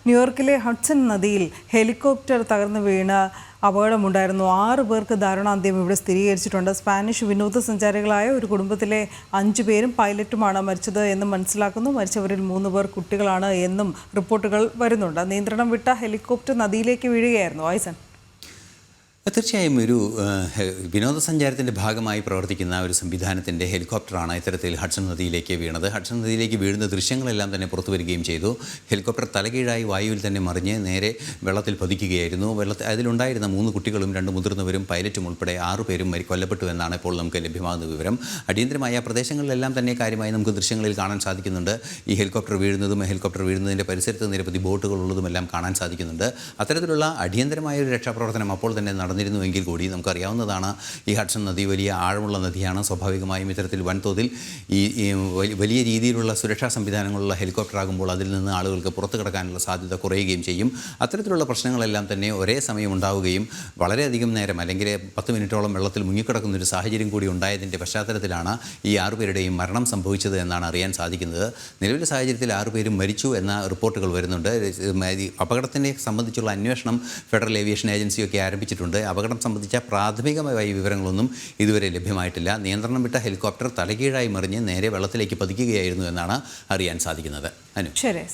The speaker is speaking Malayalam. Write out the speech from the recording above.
ന്യൂയോർക്കിലെ ഹഡ്സൺ നദിയിൽ ഹെലികോപ്റ്റർ തകർന്നു വീണ് അപകടമുണ്ടായിരുന്നു. 6 പേർക്ക് ദാരുണാന്ത്യം ഇവിടെ സ്ഥിരീകരിച്ചിട്ടുണ്ട്. സ്പാനിഷ് വിനോദസഞ്ചാരികളായ ഒരു കുടുംബത്തിലെ 5 പേരും പൈലറ്റുമാണ് മരിച്ചത് എന്ന് മനസ്സിലാക്കുന്നു. മരിച്ചവരിൽ 3 പേർ കുട്ടികളാണ് എന്നും റിപ്പോർട്ടുകൾ വരുന്നുണ്ട്. നിയന്ത്രണം വിട്ട ഹെലികോപ്റ്റർ നദിയിലേക്ക് വീഴുകയായിരുന്നു. ഐസൻ, തീർച്ചയായും ഒരു വിനോദസഞ്ചാരത്തിൻ്റെ ഭാഗമായി പ്രവർത്തിക്കുന്ന ഒരു സംവിധാനത്തിൻ്റെ ഹെലികോപ്റ്ററാണ് ഇത്തരത്തിൽ ഹഡ്സൺ നദിയിലേക്ക് വീണത്. ഹഡ്സൺ നദിയിലേക്ക് വീഴുന്ന ദൃശ്യങ്ങളെല്ലാം തന്നെ പുറത്തു വരികയും ചെയ്തു. ഹെലികോപ്റ്റർ തലകീഴായി വായുവിൽ തന്നെ മറിഞ്ഞ് നേരെ വെള്ളത്തിൽ പതിക്കുകയായിരുന്നു. അതിലുണ്ടായിരുന്ന 3 കുട്ടികളും 2 മുതിർന്നവരും പൈലറ്റും ഉൾപ്പെടെ 6 പേരും കൊല്ലപ്പെട്ടു എന്നാണ് ഇപ്പോൾ നമുക്ക് ലഭ്യമാകുന്ന വിവരം. അടിയന്തരമായ പ്രദേശങ്ങളിലെല്ലാം തന്നെ കാര്യമായി നമുക്ക് ദൃശ്യങ്ങളിൽ കാണാൻ സാധിക്കുന്നുണ്ട്. ഈ ഹെലികോപ്റ്റർ വീഴുന്നതിൻ്റെ പരിസരത്ത് നിരവധി ബോട്ടുകൾ ഉള്ളതുമെല്ലാം കാണാൻ സാധിക്കുന്നുണ്ട്. അത്തരത്തിലുള്ള അടിയന്തരമായ ഒരു രക്ഷാപ്രവർത്തനം അപ്പോൾ തന്നെ നടന്നിരുന്നുവെങ്കിൽ കൂടി നമുക്കറിയാവുന്നതാണ്, ഈ ഹഡ്സൺ നദി വലിയ ആഴമുള്ള നദിയാണ്. സ്വാഭാവികമായും ഇത്തരത്തിൽ വൻതോതിൽ വലിയ രീതിയിലുള്ള സുരക്ഷാ സംവിധാനങ്ങളുള്ള ഹെലികോപ്റ്റർ ആകുമ്പോൾ അതിൽ നിന്ന് ആളുകൾക്ക് പുറത്തു കിടക്കാനുള്ള സാധ്യത കുറയുകയും ചെയ്യും. അത്തരത്തിലുള്ള പ്രശ്നങ്ങളെല്ലാം തന്നെ ഒരേ സമയം ഉണ്ടാവുകയും വളരെയധികം നേരം അല്ലെങ്കിൽ 10 മിനിറ്റോളം വെള്ളത്തിൽ മുങ്ങിക്കിടക്കുന്ന ഒരു സാഹചര്യം കൂടി ഉണ്ടായതിൻ്റെ പശ്ചാത്തലത്തിലാണ് ഈ 6 പേരുടെയും മരണം സംഭവിച്ചത് എന്നാണ് അറിയാൻ സാധിക്കുന്നത്. നിലവിലെ സാഹചര്യത്തിൽ 6 പേരും മരിച്ചു എന്ന റിപ്പോർട്ടുകൾ വരുന്നുണ്ട്. അപകടത്തിനെ സംബന്ധിച്ചുള്ള അന്വേഷണം ഫെഡറൽ ഏവിയേഷൻ ഏജൻസിയൊക്കെ ആരംഭിച്ചിട്ടുണ്ട്. അപകടം സംബന്ധിച്ച പ്രാഥമികമായ വിവരങ്ങളൊന്നും ഇതുവരെ ലഭ്യമായിട്ടില്ല. നിയന്ത്രണം വിട്ട ഹെലികോപ്റ്റർ തലകീഴായി മറിഞ്ഞ് നേരെ വെള്ളത്തിലേക്ക് പതിക്കുകയായിരുന്നു എന്നാണ് അറിയാൻ സാധിക്കുന്നത്. അനു, ശരി.